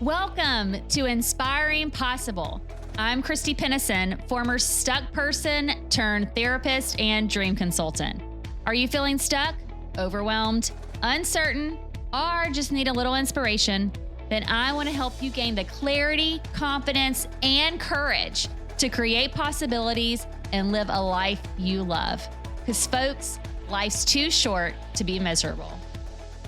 Welcome to Inspiring Possible. I'm Christy Pennison, former stuck person turned therapist and dream consultant. Are you feeling stuck, overwhelmed, uncertain, or just need a little inspiration? Then I want to help you gain the clarity, confidence, and courage to create possibilities and live a life you love. Because folks, life's too short to be miserable.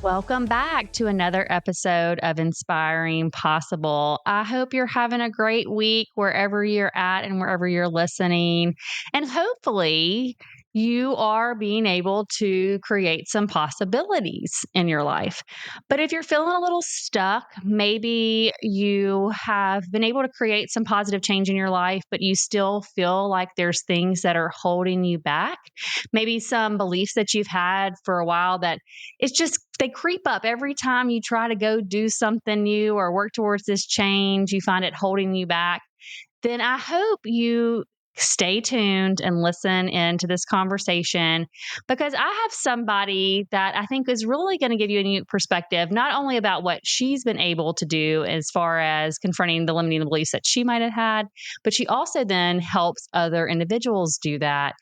Welcome back to another episode of Inspiring Possible. I hope you're having a great week wherever you're at and wherever you're listening. And hopefully you are being able to create some possibilities in your life. But if you're feeling a little stuck, maybe you have been able to create some positive change in your life, but you still feel like there's things that are holding you back. Maybe some beliefs that you've had for a while that it's just, they creep up every time you try to go do something new or work towards this change, you find it holding you back. Then I hope you stay tuned and listen into this conversation, because I have somebody that I think is really going to give you a new perspective, not only about what she's been able to do as far as confronting the limiting beliefs that she might have had, but she also then helps other individuals do that.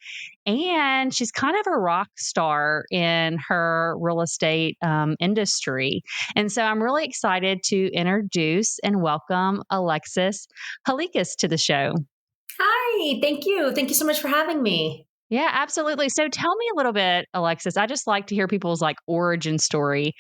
And she's kind of a rock star in her real estate industry. And so I'm really excited to introduce and welcome Alexis Halikas to the show. Hi, thank you. Thank you so much for having me. Yeah, absolutely. So tell me a little bit, Alexis. I just like to hear people's origin story.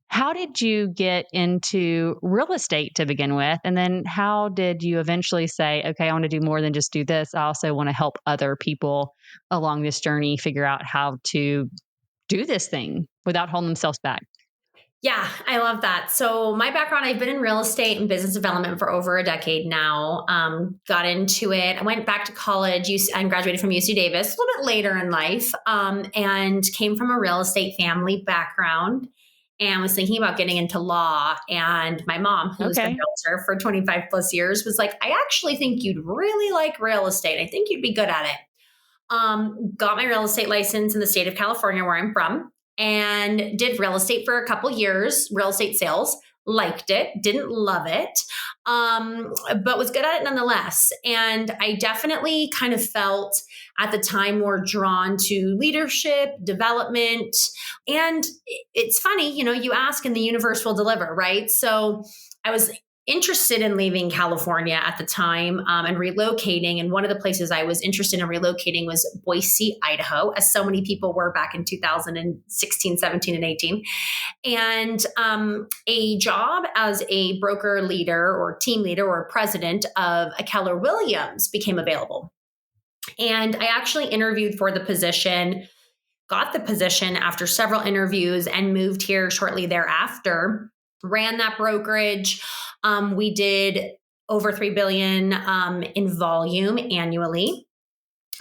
How did you get into real estate to begin with? And then how did you eventually say, okay, I want to do more than just do this. I also want to help other people along this journey figure out how to do this thing without holding themselves back? Yeah, I love that. So my background, I've been in real estate and business development for over a decade now. Got into it. I went back to college and graduated from UC Davis a little bit later in life, and came from a real estate family background and was thinking about getting into law. And my mom, who's been a Okay. realtor for 25 plus years, was like, I actually think you'd really like real estate. I think you'd be good at it. Got my real estate license in the state of California, where I'm from, and did real estate for a couple years, real estate sales. Liked it, didn't love it, but was good at it nonetheless. And I definitely kind of felt at the time more drawn to leadership, development. And it's funny, you ask and the universe will deliver, right? So I was interested in leaving California at the time, and relocating. And one of the places I was interested in relocating was Boise, Idaho, as so many people were back in 2016, 17, and 18. And a job as a broker leader or team leader or president of a Keller Williams became available. And I actually interviewed for the position, got the position after several interviews, and moved here shortly thereafter. Ran that brokerage. We did over $3 billion in volume annually.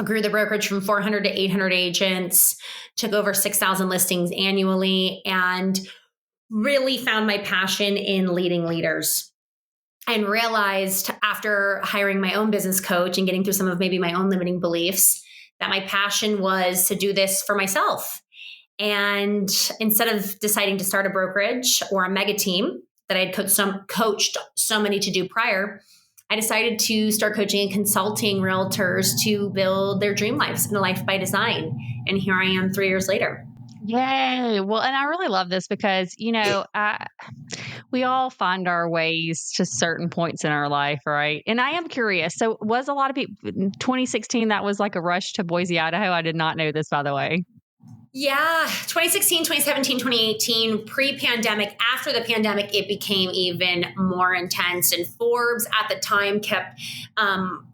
Grew the brokerage from 400 to 800 agents, took over 6,000 listings annually, and really found my passion in leading leaders. And realized after hiring my own business coach and getting through some of maybe my own limiting beliefs, that my passion was to do this for myself. And instead of deciding to start a brokerage or a mega team that I had coached so many to do prior, I decided to start coaching and consulting realtors to build their dream lives and a life by design. And here I am 3 years later. Yay. Well, and I really love this because, we all find our ways to certain points in our life, right? And I am curious. So was a lot of people in 2016, that was like a rush to Boise, Idaho? I did not know this, by the way. Yeah, 2016, 2017, 2018, pre-pandemic. After the pandemic, it became even more intense. And Forbes at the time kept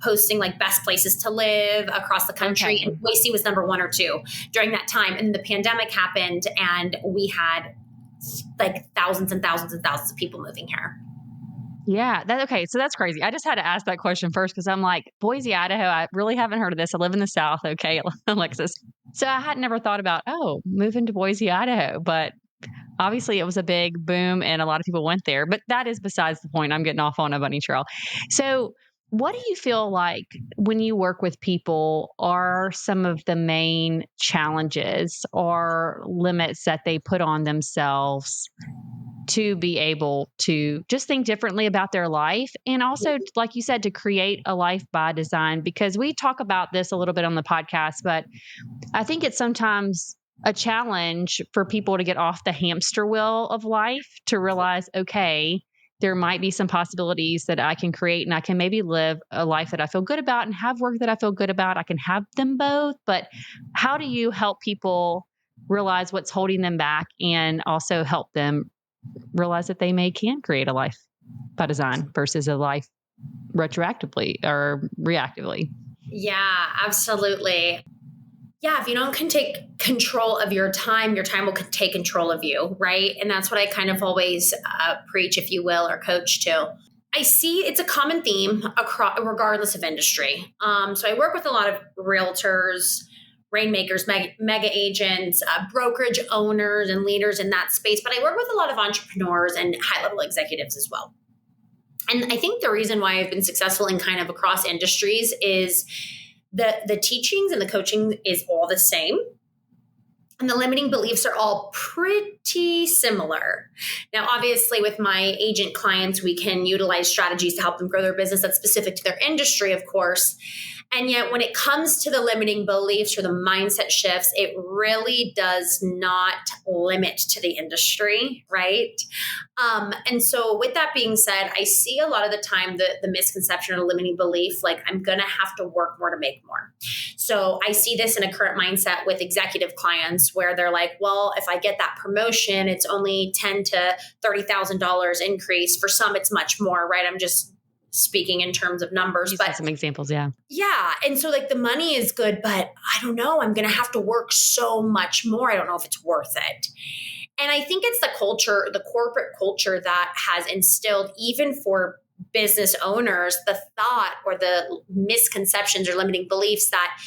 posting best places to live across the country. Okay. And Boise was number 1 or 2 during that time. And the pandemic happened, and we had thousands and thousands and thousands of people moving here. Yeah. Okay. So that's crazy. I just had to ask that question first because I'm like, Boise, Idaho, I really haven't heard of this. I live in the South. Okay, Alexis. So I had never thought about, moving to Boise, Idaho. But obviously it was a big boom and a lot of people went there. But that is besides the point. I'm getting off on a bunny trail. So what do you feel like when you work with people are some of the main challenges or limits that they put on themselves to be able to just think differently about their life. And also, like you said, to create a life by design, because we talk about this a little bit on the podcast, but I think it's sometimes a challenge for people to get off the hamster wheel of life, to realize, okay, there might be some possibilities that I can create, and I can maybe live a life that I feel good about and have work that I feel good about. I can have them both. But how do you help people realize what's holding them back, and also help them realize that they can create a life by design versus a life retroactively or reactively? Yeah, absolutely. Yeah, if you don't can take control of your time will take control of you, right? And that's what I kind of always preach, if you will, or coach to. I see it's a common theme across, regardless of industry. So I work with a lot of realtors, rainmakers, mega agents, brokerage owners, and leaders in that space. But I work with a lot of entrepreneurs and high-level executives as well. And I think the reason why I've been successful in kind of across industries is the teachings and the coaching is all the same. And the limiting beliefs are all pretty similar. Now, obviously, with my agent clients, we can utilize strategies to help them grow their business that's specific to their industry, of course. And yet, when it comes to the limiting beliefs or the mindset shifts, it really does not limit to the industry, right? And so with that being said, I see a lot of the time the misconception or limiting belief, like I'm going to have to work more to make more. So I see this in a current mindset with executive clients where they're like, well, if I get that promotion, it's only $10,000 to $30,000 increase. For some, it's much more, right? I'm just speaking in terms of numbers. But some examples, yeah. Yeah. And so like the money is good, but I don't know, I'm going to have to work so much more. I don't know if it's worth it. And I think it's the culture, the corporate culture that has instilled, even for business owners, the thought or the misconceptions or limiting beliefs that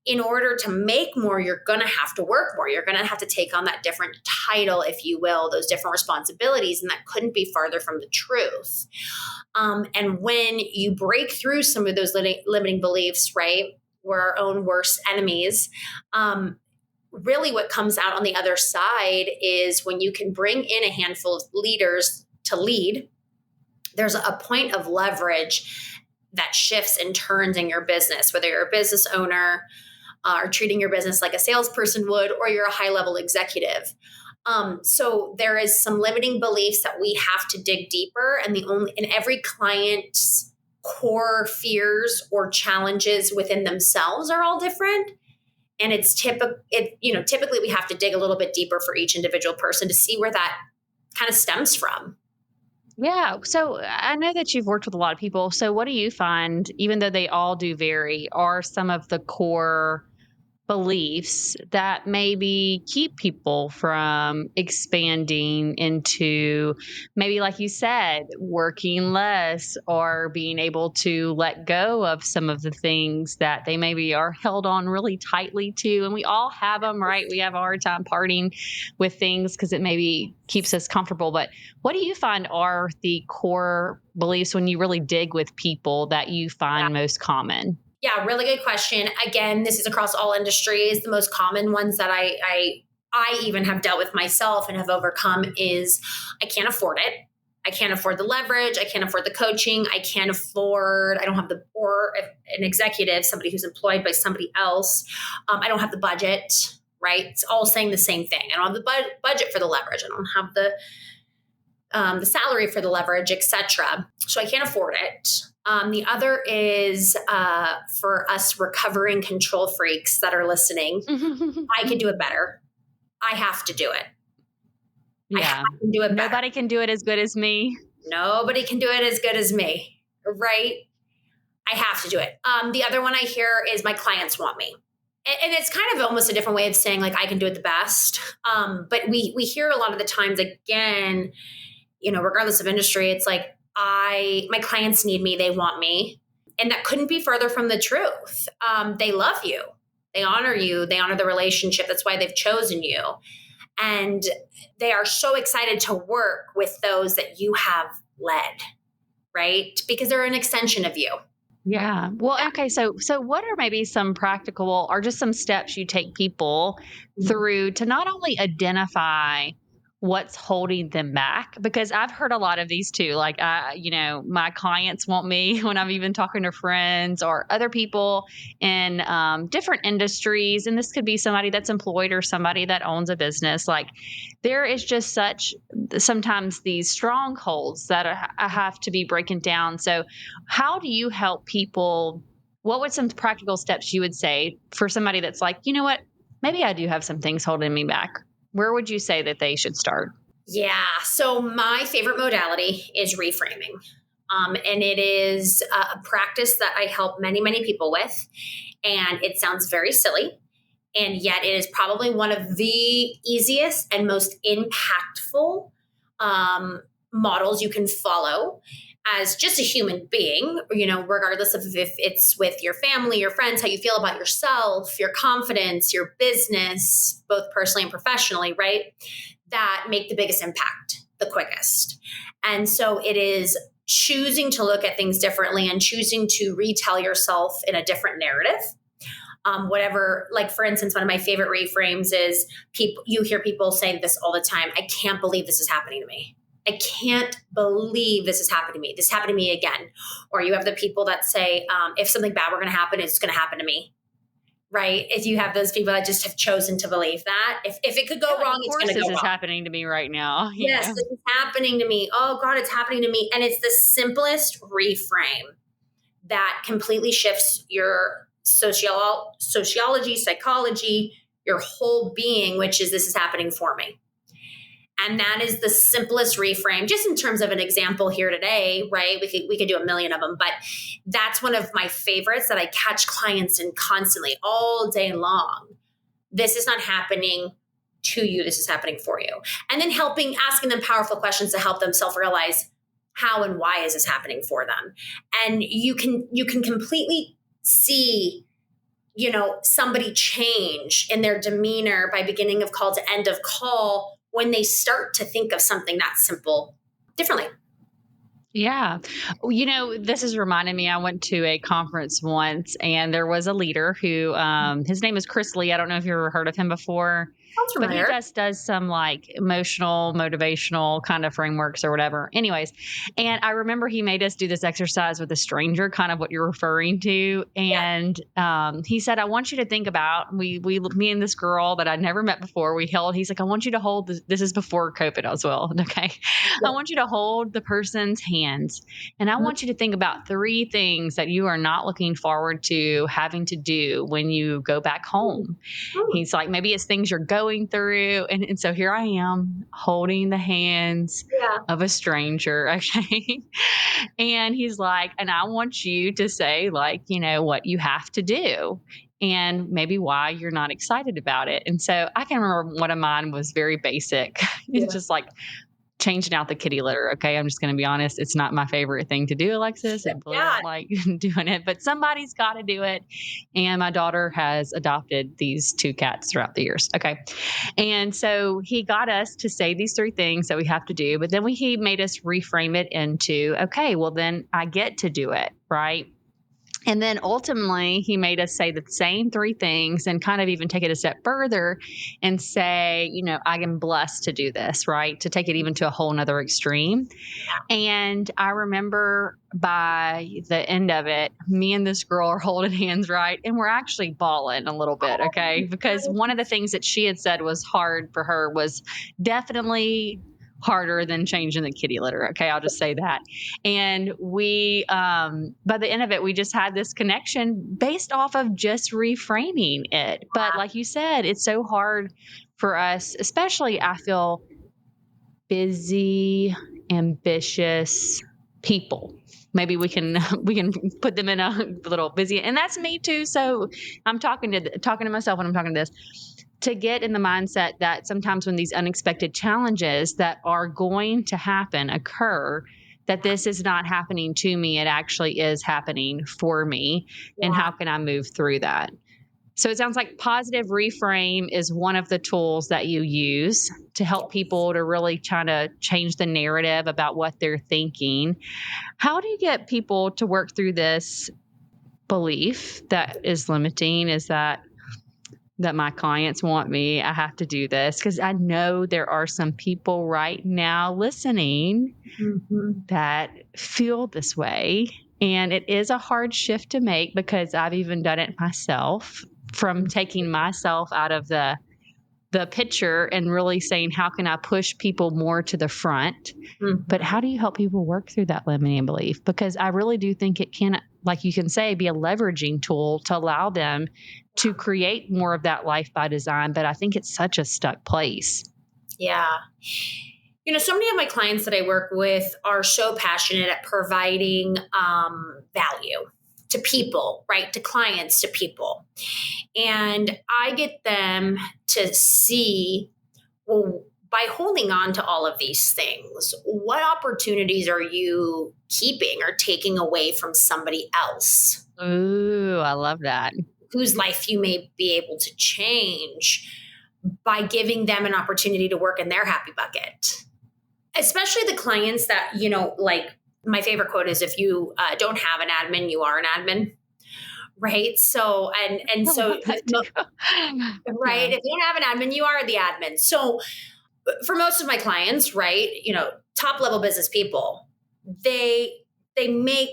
in order to make more, you're going to have to work more. You're going to have to take on that different title, if you will, those different responsibilities. And that couldn't be farther from the truth. And when you break through some of those limiting beliefs, right, we're our own worst enemies. Really what comes out on the other side is when you can bring in a handful of leaders to lead, there's a point of leverage that shifts and turns in your business, whether you're a business owner or treating your business like a salesperson would, or you're a high-level executive. So there is some limiting beliefs that we have to dig deeper, and every client's core fears or challenges within themselves are all different. And typically we have to dig a little bit deeper for each individual person to see where that kind of stems from. Yeah. So I know that you've worked with a lot of people. So what do you find, even though they all do vary, are some of the core beliefs that maybe keep people from expanding into maybe, like you said, working less or being able to let go of some of the things that they maybe are held on really tightly to? And we all have them, right? We have a hard time parting with things because it maybe keeps us comfortable. But what do you find are the core beliefs when you really dig with people that you find most common? Yeah, really good question. Again, this is across all industries. The most common ones that I even have dealt with myself and have overcome is I can't afford it. I can't afford the leverage. I can't afford the coaching. I don't have or an executive, somebody who's employed by somebody else. I don't have the budget, right? It's all saying the same thing. I don't have the budget for the leverage. I don't have the salary for the leverage, etc. So I can't afford it. The other is for us recovering control freaks that are listening. I can do it better. I have to do it. Yeah. I have to do it better. Nobody can do it as good as me. Nobody can do it as good as me, right? I have to do it. The other one I hear is my clients want me. And it's kind of almost a different way of saying like I can do it the best. But we hear a lot of the times, again, regardless of industry, it's like my clients need me, they want me. And that couldn't be further from the truth. They love you. They honor you. They honor the relationship. That's why they've chosen you. And they are so excited to work with those that you have led, right? Because they're an extension of you. Yeah. Well, okay. So what are maybe some practical or just some steps you take people through to not only identify what's holding them back? Because I've heard a lot of these too. Like, my clients want me when I'm even talking to friends or other people in different industries. And this could be somebody that's employed or somebody that owns a business. Like, there is just sometimes these strongholds that I have to be breaking down. So how do you help people? What would some practical steps you would say for somebody that's like, you know what, maybe I do have some things holding me back? Where would you say that they should start? Yeah. So my favorite modality is reframing. And it is a practice that I help many, many people with. And it sounds very silly. And yet it is probably one of the easiest and most impactful models you can follow as just a human being, regardless of if it's with your family, your friends, how you feel about yourself, your confidence, your business, both personally and professionally, right? That make the biggest impact the quickest. And so it is choosing to look at things differently and choosing to retell yourself in a different narrative. Whatever, like for instance, one of my favorite reframes is you hear people say this all the time. I can't believe this is happening to me. I can't believe this has happened to me. This happened to me again. Or you have the people that say, if something bad were going to happen, it's going to happen to me. Right? If you have those people that just have chosen to believe that, if it could go wrong, it's going to go wrong. This is happening to me right now. Yes, this is happening to me. Oh God, it's happening to me. And it's the simplest reframe that completely shifts your sociology, psychology, your whole being, which is this is happening for me. And that is the simplest reframe, just in terms of an example here today, right? We could do a million of them, but that's one of my favorites that I catch clients in constantly all day long. This is not happening to you. This is happening for you. And then asking them powerful questions to help them self-realize how and why is this happening for them. And you can completely see, somebody change in their demeanor by beginning of call to end of call when they start to think of something that simple differently. Yeah. This is reminding me, I went to a conference once and there was a leader who, his name is Chris Lee. I don't know if you've ever heard of him before. But he does some like emotional, motivational kind of frameworks or whatever. Anyways, and I remember he made us do this exercise with a stranger, kind of what you're referring to. And he said, I want you to think about, me and this girl that I'd never met before, he's like, I want you to hold, this is before COVID as well. Okay. I want you to hold the person's hands. And I want you to think about 3 things that you are not looking forward to having to do when you go back home. He's like, maybe it's things you're going through. And so here I am holding the hands of a stranger. Okay. And he's like, and I want you to say like, what you have to do and maybe why you're not excited about it. And so I can remember one of mine was very basic. It's just like changing out the kitty litter. Okay. I'm just going to be honest. It's not my favorite thing to do, Alexis. I really don't like doing it, but somebody's got to do it. And my daughter has adopted these 2 cats throughout the years. Okay. And so he got us to say these 3 things that we have to do, but then he made us reframe it into, okay, well then I get to do it. Right. And then ultimately he made us say the same 3 things and kind of even take it a step further and say, I am blessed to do this, right? To take it even to a whole nother extreme. And I remember by the end of it, me and this girl are holding hands, right? And we're actually bawling a little bit. Okay. Because one of the things that she had said was hard for her was definitely harder than changing the kitty litter. Okay. I'll just say that. And we, by the end of it, we just had this connection based off of just reframing it. But like you said, it's so hard for us, especially I feel busy, ambitious people. Maybe we can put them in a little busy, and that's me too. So I'm talking to myself when I'm talking to this, to get in the mindset that sometimes when these unexpected challenges that are going to happen occur, that this is not happening to me. It actually is happening for me. Yeah. And how can I move through that? So it sounds like positive reframe is one of the tools that you use to help people to really try to change the narrative about what they're thinking. How do you get people to work through this belief that is limiting? Is that that my clients want me. I have to do this because I know there are some people right now listening that feel this way. And it is a hard shift to make because I've even done it myself, from taking myself out of the picture and really saying, how can I push people more to the front? But how do you help people work through that limiting belief? Because I really do think it can, like you can say, be a leveraging tool to allow them to create more of that life by design. But I think it's such a stuck place. Yeah. So many of my clients that I work with are so passionate at providing value to people, right? To clients, to people. And I get them to see, well, by holding on to all of these things, what opportunities are you keeping or taking away from somebody else? Ooh, I love that. Whose life you may be able to change by giving them an opportunity to work in their happy bucket. Especially the clients that, like my favorite quote is, if you don't have an admin, you are an admin. Right. So, and so, right. If you don't have an admin, you are the admin. So for most of my clients, right, top level business people, they make,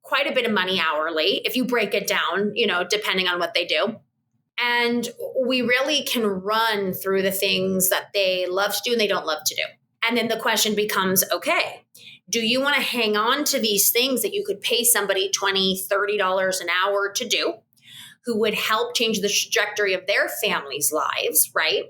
quite a bit of money hourly if you break it down, depending on what they do. And we really can run through the things that they love to do and they don't love to do. And then the question becomes, okay, do you want to hang on to these things that you could pay somebody $20, $30 an hour to do, who would help change the trajectory of their families' lives, right?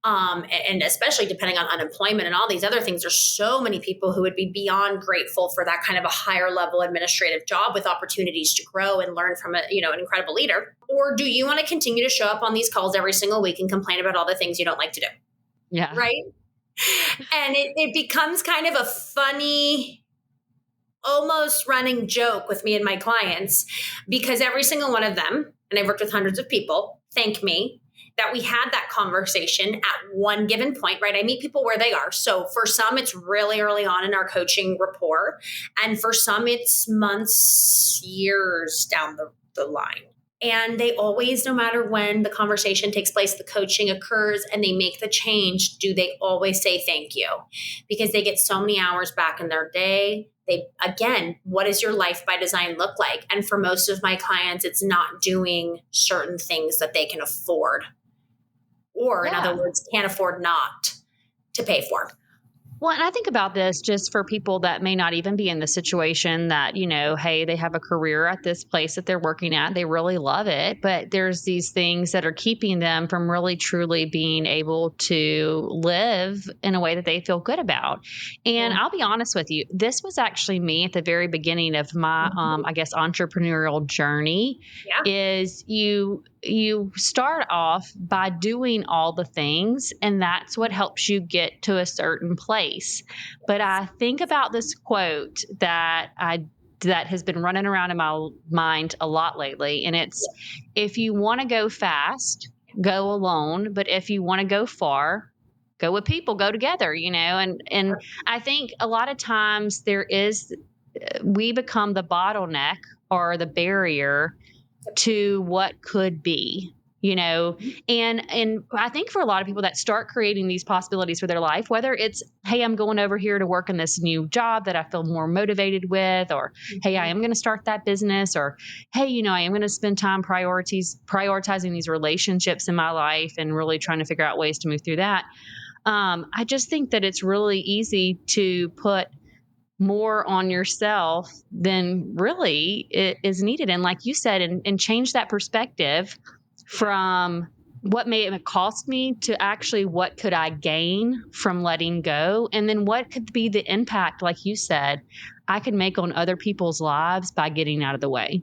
And especially depending on unemployment and all these other things, there's so many people who would be beyond grateful for that kind of a higher level administrative job with opportunities to grow and learn from an incredible leader. Or do you want to continue to show up on these calls every single week and complain about all the things you don't like to do? Yeah. Right. And it becomes kind of a funny, almost running joke with me and my clients, because every single one of them, and I've worked with hundreds of people, thank me that we had that conversation at one given point, right? I meet people where they are. So for some, it's really early on in our coaching rapport. And for some, it's months, years down the line. And they always, no matter when the conversation takes place, the coaching occurs, and they make the change, do they always say thank you? Because they get so many hours back in their day. Again, what does your life by design look like? And for most of my clients, it's not doing certain things that they can afford. Or in other words, can't afford not to pay for. Well, and I think about this just for people that may not even be in the situation that, hey, they have a career at this place that they're working at. They really love it. But there's these things that are keeping them from really truly being able to live in a way that they feel good about. And I'll be honest with you, this was actually me at the very beginning of my, entrepreneurial journey. Is you start off by doing all the things, and that's what helps you get to a certain place. But I think about this quote that has been running around in my mind a lot lately. And it's, if you want to go fast, go alone. But if you want to go far, go with people, go together, and I think a lot of times we become the bottleneck or the barrier to what could be, and I think for a lot of people that start creating these possibilities for their life, whether it's, hey, I'm going over here to work in this new job that I feel more motivated with, or, hey, I am going to start that business, or, hey, I am going to spend time prioritizing these relationships in my life and really trying to figure out ways to move through that. I just think that it's really easy to put more on yourself than really is needed. And like you said, and change that perspective from what may it cost me to actually what could I gain from letting go? And then what could be the impact, like you said, I could make on other people's lives by getting out of the way.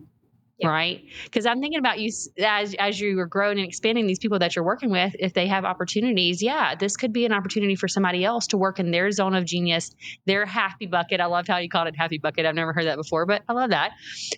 Yep. Right. Because I'm thinking about you as you are growing and expanding these people that you're working with, if they have opportunities, this could be an opportunity for somebody else to work in their zone of genius, their happy bucket. I loved how you called it happy bucket. I've never heard that before, but I love that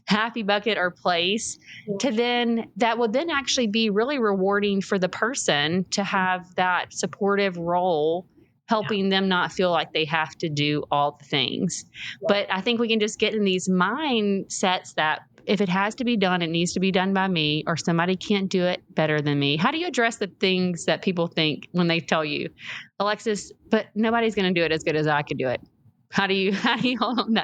happy bucket or place that would then actually be really rewarding for the person to have that supportive role, helping them not feel like they have to do all the things. But I think we can just get in these mindsets that if it has to be done, it needs to be done by me, or somebody can't do it better than me. How do you address the things that people think when they tell you, Alexis, but nobody's going to do it as good as I could do it? How do you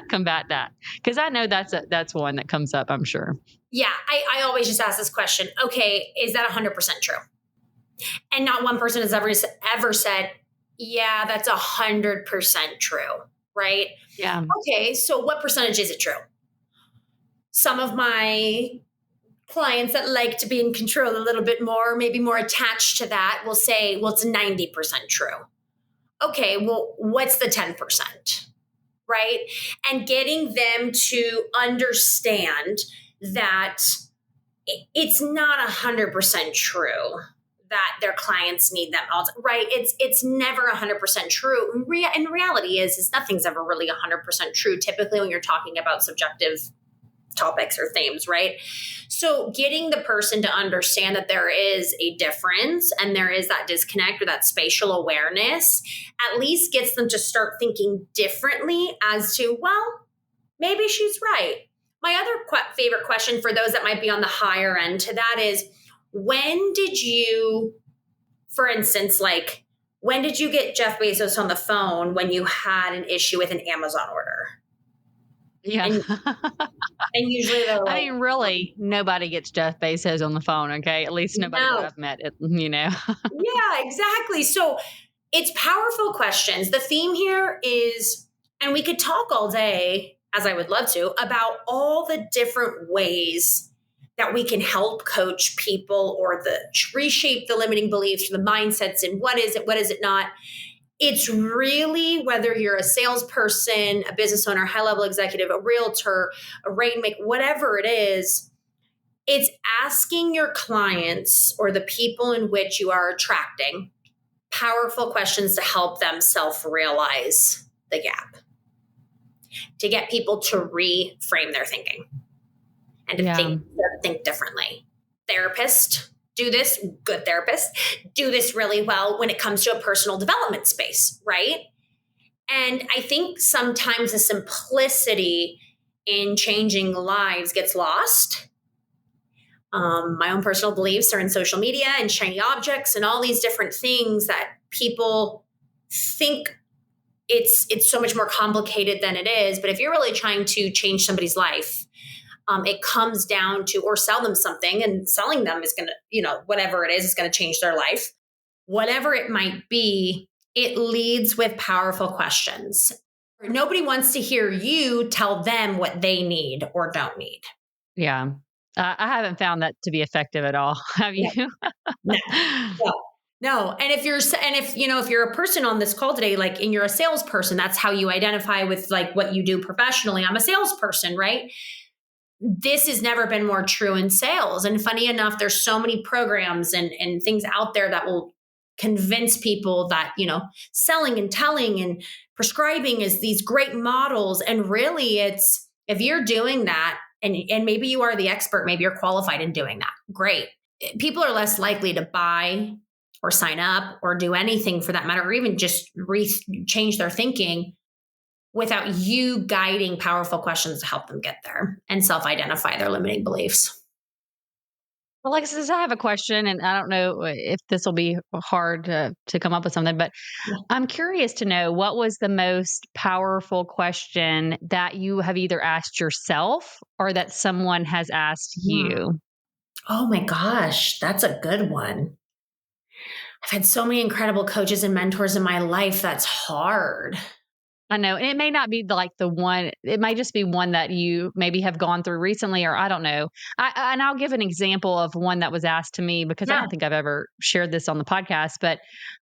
combat that? Because I know that's one that comes up, I'm sure. Yeah, I always just ask this question. Okay, is that 100% true? And not one person has ever said, yeah, that's 100% true, right? Yeah. Okay, so what percentage is it true? Some of my clients that like to be in control a little bit more, maybe more attached to that, will say, well, it's 90% true. Okay, well, what's the 10%? Right? And getting them to understand that it's not 100% true that their clients need them all, right? It's never 100% true. And reality is nothing's ever really 100% true, typically when you're talking about subjective topics or themes, right? So getting the person to understand that there is a difference and there is that disconnect or that spatial awareness at least gets them to start thinking differently as to, well, maybe she's right. My other favorite question for those that might be on the higher end to that is, when did you, for instance, like, when did you get Jeff Bezos on the phone when you had an issue with an Amazon order? Yeah. And usually they're like, I mean, really, nobody gets Jeff Bezos on the phone, okay? At least nobody that I've met, Yeah, exactly. So it's powerful questions. The theme here is, and we could talk all day, as I would love to, about all the different ways that we can help coach people or reshape the limiting beliefs, the mindsets, and what is it not. It's really, whether you're a salesperson, a business owner, high-level executive, a realtor, a rainmaker, whatever it is, it's asking your clients or the people in which you are attracting powerful questions to help them self-realize the gap, to get people to reframe their thinking and to think differently. Therapists do this, good therapists do this really well when it comes to a personal development space, right? And I think sometimes the simplicity in changing lives gets lost. My own personal beliefs are in social media and shiny objects and all these different things that people think it's so much more complicated than it is. But if you're really trying to change somebody's life, it comes down to, or sell them something, and selling them is going to, whatever it is going to change their life. Whatever it might be, it leads with powerful questions. Nobody wants to hear you tell them what they need or don't need. Yeah. I haven't found that to be effective at all. Have you? No. And if you're a person on this call today, like, and you're a salesperson, that's how you identify with like what you do professionally. I'm a salesperson, right? This has never been more true in sales. And funny enough, there's so many programs and things out there that will convince people that, selling and telling and prescribing is these great models. And really it's, if you're doing that and maybe you are the expert, maybe you're qualified in doing that. Great. People are less likely to buy or sign up or do anything for that matter, or even just change their thinking without you guiding powerful questions to help them get there and self-identify their limiting beliefs. Alexis, I have a question, and I don't know if this will be hard to come up with something, but I'm curious to know, what was the most powerful question that you have either asked yourself or that someone has asked you? Oh my gosh, that's a good one. I've had so many incredible coaches and mentors in my life. That's hard. I know. And it may not be the one, it might just be one that you maybe have gone through recently, or I don't know. And I'll give an example of one that was asked to me, because I don't think I've ever shared this on the podcast, but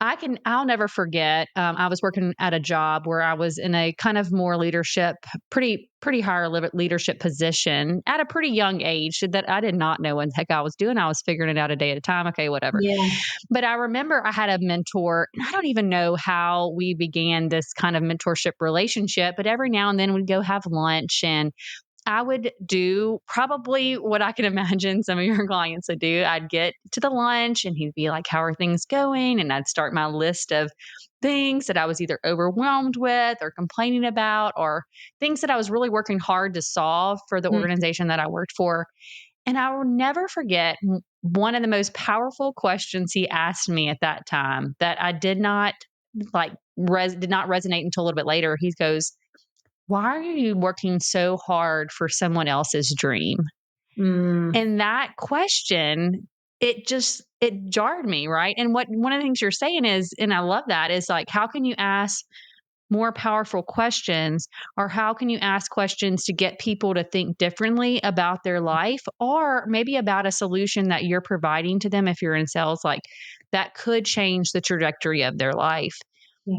I'll never forget. I was working at a job where I was in a kind of more leadership, pretty higher leadership position at a pretty young age, that I did not know what the heck I was doing. I was figuring it out a day at a time. Okay, whatever. Yeah. But I remember I had a mentor, and I don't even know how we began this kind of mentorship relationship, but every now and then we'd go have lunch, and I would do probably what I can imagine some of your clients would do. I'd get to the lunch and he'd be like, "How are things going?" And I'd start my list of things that I was either overwhelmed with or complaining about, or things that I was really working hard to solve for the Mm. organization that I worked for. And I will never forget one of the most powerful questions he asked me at that time that I did not like, did not resonate until a little bit later. He goes, "Why are you working so hard for someone else's dream?" Mm. And that question, it jarred me, right? And what one of the things you're saying is, and I love that, is like, how can you ask more powerful questions, or how can you ask questions to get people to think differently about their life, or maybe about a solution that you're providing to them if you're in sales, like that could change the trajectory of their life.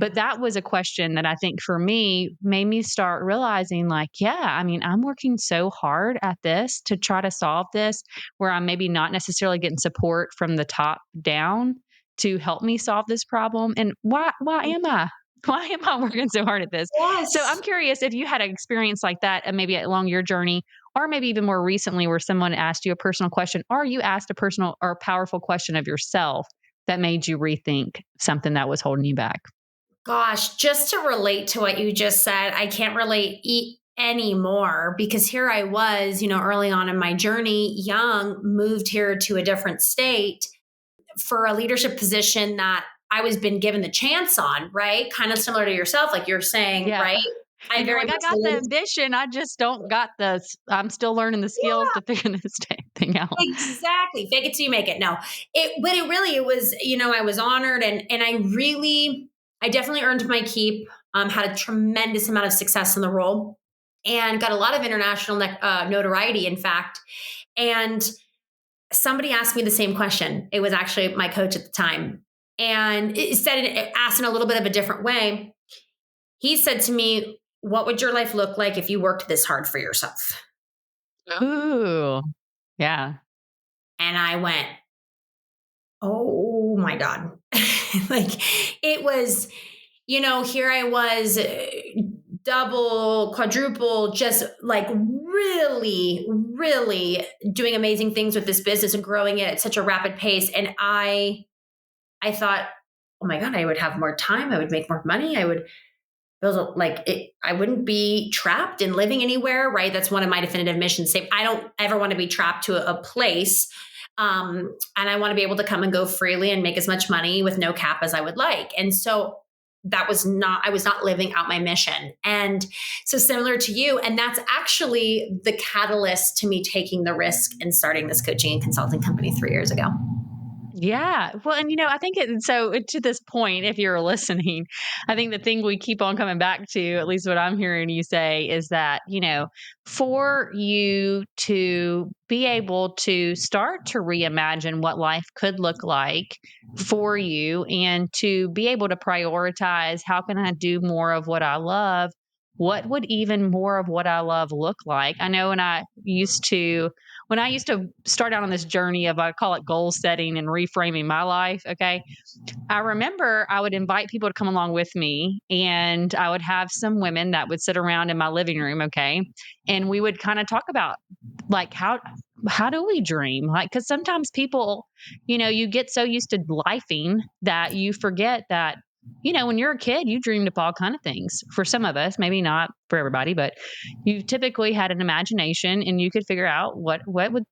But Yeah. that was a question that I think for me made me start realizing, like, yeah, I mean, I'm working so hard at this to try to solve this, where I'm maybe not necessarily getting support from the top down to help me solve this problem. And why am I? Why am I working so hard at this? So Yes. I'm curious if you had an experience like that, and maybe along your journey, or maybe even more recently, where someone asked you a personal question, or you asked a personal or powerful question of yourself that made you rethink something that was holding you back. Gosh, just to relate to what you just said, I can't relate anymore because here I was, early on in my journey, young, moved here to a different state for a leadership position that I was been given the chance on, right? Kind of similar to yourself, like you're saying, Yeah. right? I And you're very like, I much got the lived. ambition. I just don't got I'm still learning the skills to figure this thing out. Exactly. Fake it till you make it. No, but it really, it was, I was honored and I definitely earned my keep, had a tremendous amount of success in the role and got a lot of international notoriety, in fact. And somebody asked me the same question. It was actually my coach at the time. And it asked in a little bit of a different way. He said to me, "What would your life look like if you worked this hard for yourself?" Ooh. Yeah. And I went, oh my God. Like it was, here I was, double, quadruple, just like really, really doing amazing things with this business and growing it at such a rapid pace. And I thought, oh my God, I would have more time. I would make more money. I would I wouldn't be trapped in living anywhere, right? That's one of my definitive missions. Say, I don't ever want to be trapped to a place. And I want to be able to come and go freely and make as much money with no cap as I would like. And so I was not living out my mission. And so similar to you, and that's actually the catalyst to me taking the risk and starting this coaching and consulting company 3 years ago. Yeah. Well, and I think to this point, if you're listening, I think the thing we keep on coming back to, at least what I'm hearing you say, is that, for you to be able to start to reimagine what life could look like for you, and to be able to prioritize, how can I do more of what I love? What would even more of what I love look like? I know when I used to start out on this journey of, I call it goal setting and reframing my life. Okay. I remember I would invite people to come along with me, and I would have some women that would sit around in my living room. Okay. And we would kind of talk about, like, how do we dream? Like, cause sometimes people, you get so used to lifing that you forget that, when you're a kid, you dreamed up all kind of things. For some of us, maybe not for everybody, but you typically had an imagination, and you could figure out what would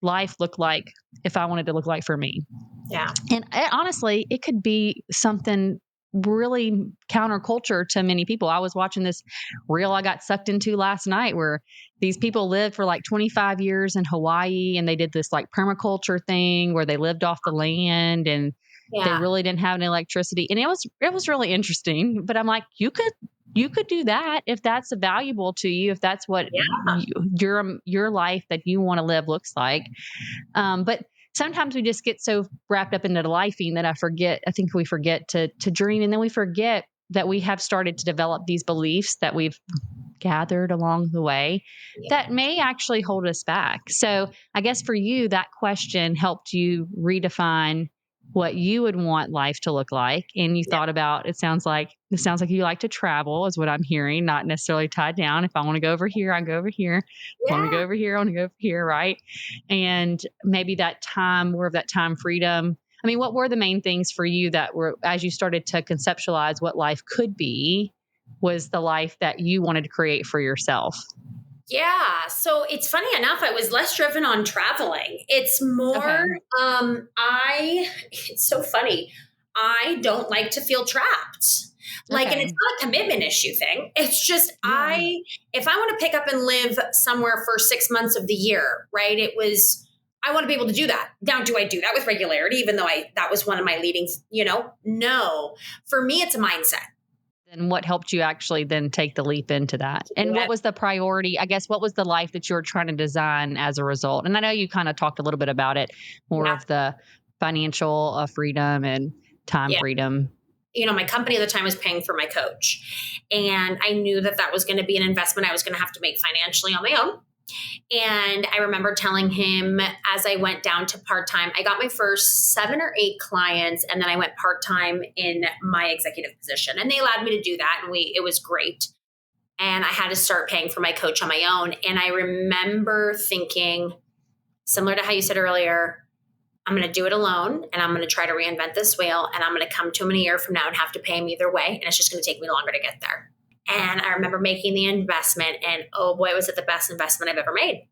life look like if I wanted to look like for me. Yeah. And honestly, it could be something really counterculture to many people. I was watching this reel I got sucked into last night, where these people lived for like 25 years in Hawaii, and they did this like permaculture thing where they lived off the land, and they Yeah. really didn't have any electricity. And it was really interesting, but I'm like, you could do that if that's valuable to you, if that's what Yeah. your life that you want to live looks like. But sometimes we just get so wrapped up into the lifing that I think we forget to dream. And then we forget that we have started to develop these beliefs that we've gathered along the way that may actually hold us back. So I guess for you, that question helped you redefine what you would want life to look like. And you thought about, it sounds like you like to travel is what I'm hearing, not necessarily tied down. If I want to go over here, I go over here. If I want to go over here, I want to go over here. Right. And maybe that time, more of that time freedom. I mean, what were the main things for you that were, as you started to conceptualize what life could be, was the life that you wanted to create for yourself? Yeah. So it's funny enough, I was less driven on traveling. It's more, it's so funny. I don't like to feel trapped. Like, and it's not a commitment issue thing. It's just, if I want to pick up and live somewhere for 6 months of the year, right? I want to be able to do that. Now, do I do that with regularity? Even though that was one of my leading, no, for me, it's a mindset. And what helped you actually then take the leap into that? And what was the priority? I guess, what was the life that you were trying to design as a result? And I know you kind of talked a little bit about it, more of the financial freedom and time freedom. My company at the time was paying for my coach. And I knew that was going to be an investment I was going to have to make financially on my own. And I remember telling him, as I went down to part-time, I got my first 7 or 8 clients, and then I went part-time in my executive position. And they allowed me to do that. And it was great. And I had to start paying for my coach on my own. And I remember thinking, similar to how you said earlier, I'm going to do it alone, and I'm going to try to reinvent this wheel, and I'm going to come to him in a year from now and have to pay him either way. And it's just going to take me longer to get there. And I remember making the investment, and oh boy, was it the best investment I've ever made.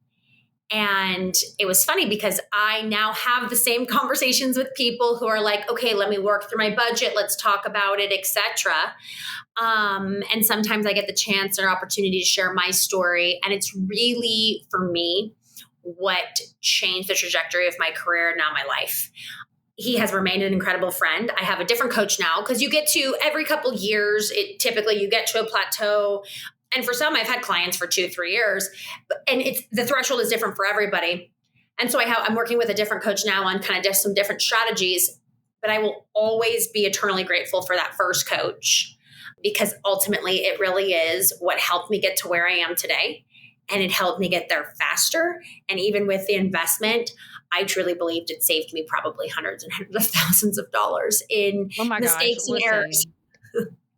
And it was funny because I now have the same conversations with people who are like, okay, let me work through my budget. Let's talk about it, etc. And sometimes I get the chance or opportunity to share my story. And it's really, for me, what changed the trajectory of my career, now my life. He has remained an incredible friend. I have a different coach now, because you get to, every couple years, typically you get to a plateau. And for some, I've had clients for 2-3 years, and the threshold is different for everybody. And so I'm working with a different coach now on kind of just some different strategies, but I will always be eternally grateful for that first coach, because ultimately it really is what helped me get to where I am today. And it helped me get there faster. And even with the investment, I truly believed it saved me probably hundreds and hundreds of thousands of dollars in mistakes and errors.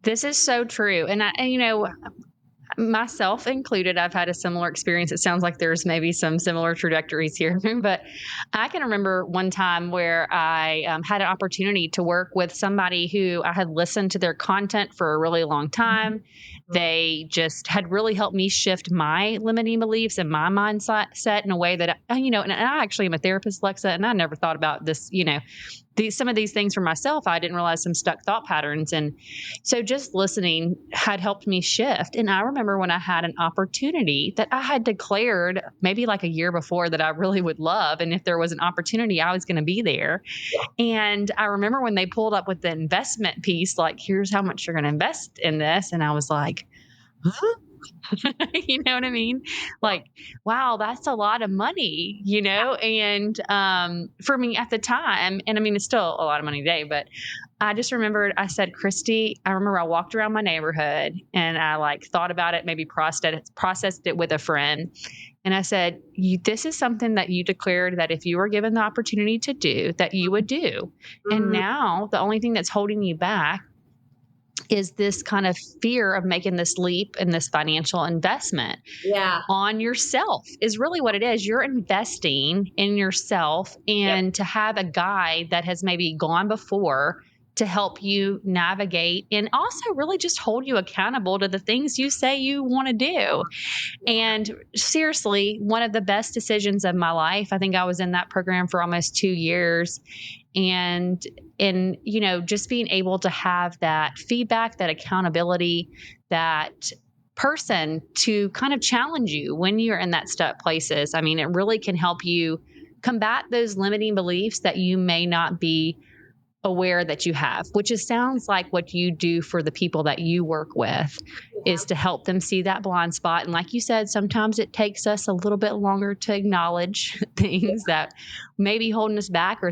This is so true. And myself included, I've had a similar experience. It sounds like there's maybe some similar trajectories here, but I can remember one time where I had an opportunity to work with somebody who I had listened to their content for a really long time. They just had really helped me shift my limiting beliefs and my mindset in a way that, and I actually am a therapist, Alexa, and I never thought about this, some of these things for myself. I didn't realize some stuck thought patterns. And so just listening had helped me shift. And I remember when I had an opportunity that I had declared maybe like a year before that I really would love. And if there was an opportunity, I was going to be there. And I remember when they pulled up with the investment piece, like, here's how much you're going to invest in this. And I was like, huh? You know what I mean? Like, wow, that's a lot of money, And for me at the time, and I mean, it's still a lot of money today, but I just remembered, I said, Christy, I remember I walked around my neighborhood and I thought about it, maybe processed it with a friend. And I said, this is something that you declared that if you were given the opportunity to do, that you would do. Mm-hmm. And now the only thing that's holding you back is this kind of fear of making this leap and this financial investment on yourself is really what it is. You're investing in yourself, and to have a guide that has maybe gone before to help you navigate and also really just hold you accountable to the things you say you want to do. And seriously, one of the best decisions of my life. I think I was in that program for almost 2 years. And just being able to have that feedback, that accountability, that person to kind of challenge you when you're in that stuck places. I mean, it really can help you combat those limiting beliefs that you may not be aware that you have, which sounds like what you do for the people that you work with is to help them see that blind spot. And like you said, sometimes it takes us a little bit longer to acknowledge things that may be holding us back, or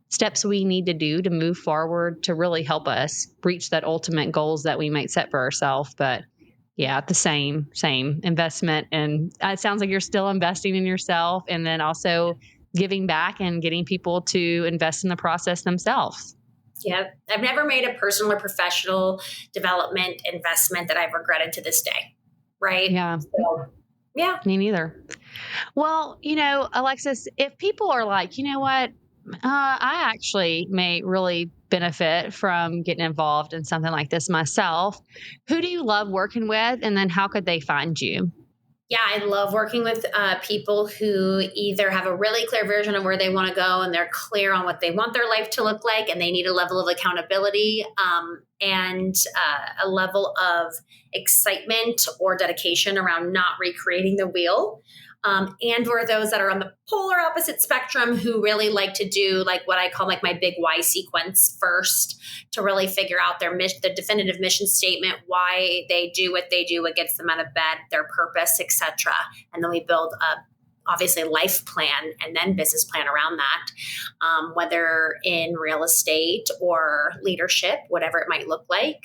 steps we need to do to move forward to really help us reach that ultimate goals that we might set for ourselves. But yeah, the same investment. And it sounds like you're still investing in yourself. And then also giving back and getting people to invest in the process themselves. Yeah. I've never made a personal or professional development investment that I've regretted to this day. Right. Yeah. So, yeah. Me neither. Well, Alexis, if people are like, you know what, I actually may really benefit from getting involved in something like this myself, who do you love working with? And then how could they find you? Yeah, I love working with people who either have a really clear vision of where they want to go and they're clear on what they want their life to look like, and they need a level of accountability and a level of excitement or dedication around not recreating the wheel. And or those that are on the polar opposite spectrum who really like to do like what I call like my big why sequence first, to really figure out their mission, the definitive mission statement, why they do what they do, what gets them out of bed, their purpose, etc. And then we build a obviously life plan and then business plan around that, whether in real estate or leadership, whatever it might look like.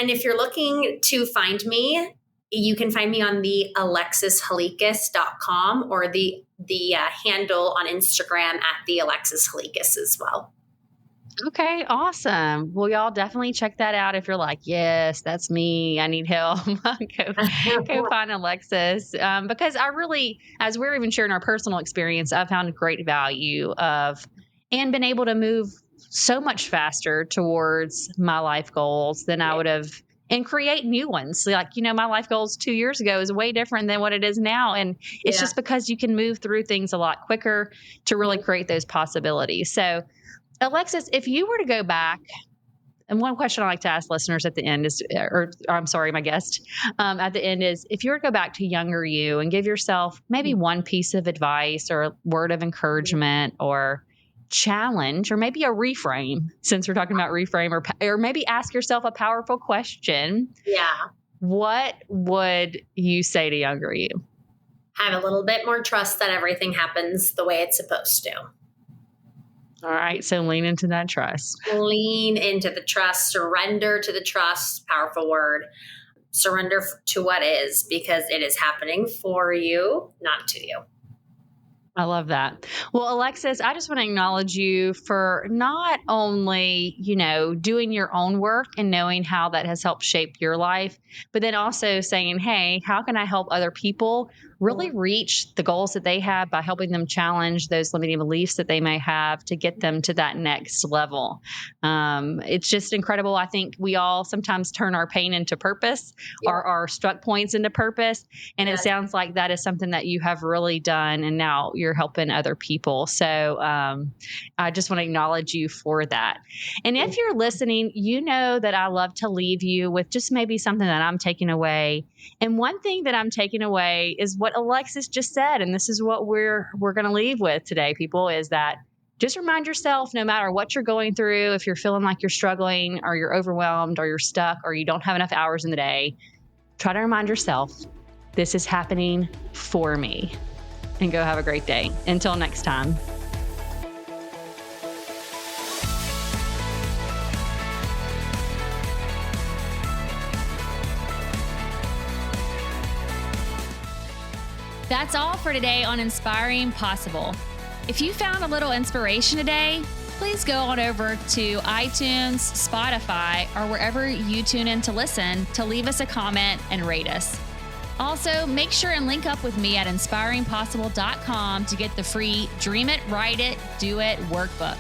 And if you're looking to find me, you can find me on the alexishalikas.com or the handle on Instagram at the Alexis Halikas as well. Okay, awesome. Well, y'all definitely check that out if you're like, yes, that's me. I need help. Go find Alexis. Because I really, as we're even sharing our personal experience, I've found great value of and been able to move so much faster towards my life goals than I would have, and create new ones. Like, my life goals 2 years ago is way different than what it is now. And it's just because you can move through things a lot quicker to really create those possibilities. So, Alexis, if you were to go back, and one question I like to ask listeners at the end is, my guest at the end is, if you were to go back to younger you and give yourself maybe one piece of advice or a word of encouragement or challenge, or maybe a reframe, since we're talking about reframe, or maybe ask yourself a powerful question. Yeah. What would you say to younger you? Have a little bit more trust that everything happens the way it's supposed to. All right. So lean into that trust. Lean into the trust, surrender to the trust, powerful word. Surrender to what is, because it is happening for you, not to you. I love that. Well, Alexis, I just want to acknowledge you for not only, doing your own work and knowing how that has helped shape your life, but then also saying, hey, how can I help other people really reach the goals that they have by helping them challenge those limiting beliefs that they may have to get them to that next level. It's just incredible. I think we all sometimes turn our pain into purpose, or our struck points into purpose. And it sounds like that is something that you have really done. And now you're helping other people. So I just want to acknowledge you for that. And if you're listening, you know that I love to leave you with just maybe something that I'm taking away. And one thing that I'm taking away is what Alexis just said. And this is what we're going to leave with today, people, is that just remind yourself, no matter what you're going through, if you're feeling like you're struggling or you're overwhelmed or you're stuck or you don't have enough hours in the day, try to remind yourself, this is happening for me. And go have a great day. Until next time. That's all for today on Inspiring Possible. If you found a little inspiration today, please go on over to iTunes, Spotify, or wherever you tune in to listen to leave us a comment and rate us. Also, make sure and link up with me at inspiringpossible.com to get the free Dream It, Write It, Do It workbook.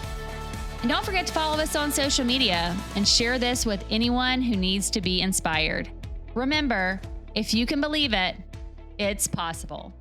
And don't forget to follow us on social media and share this with anyone who needs to be inspired. Remember, if you can believe it, it's possible.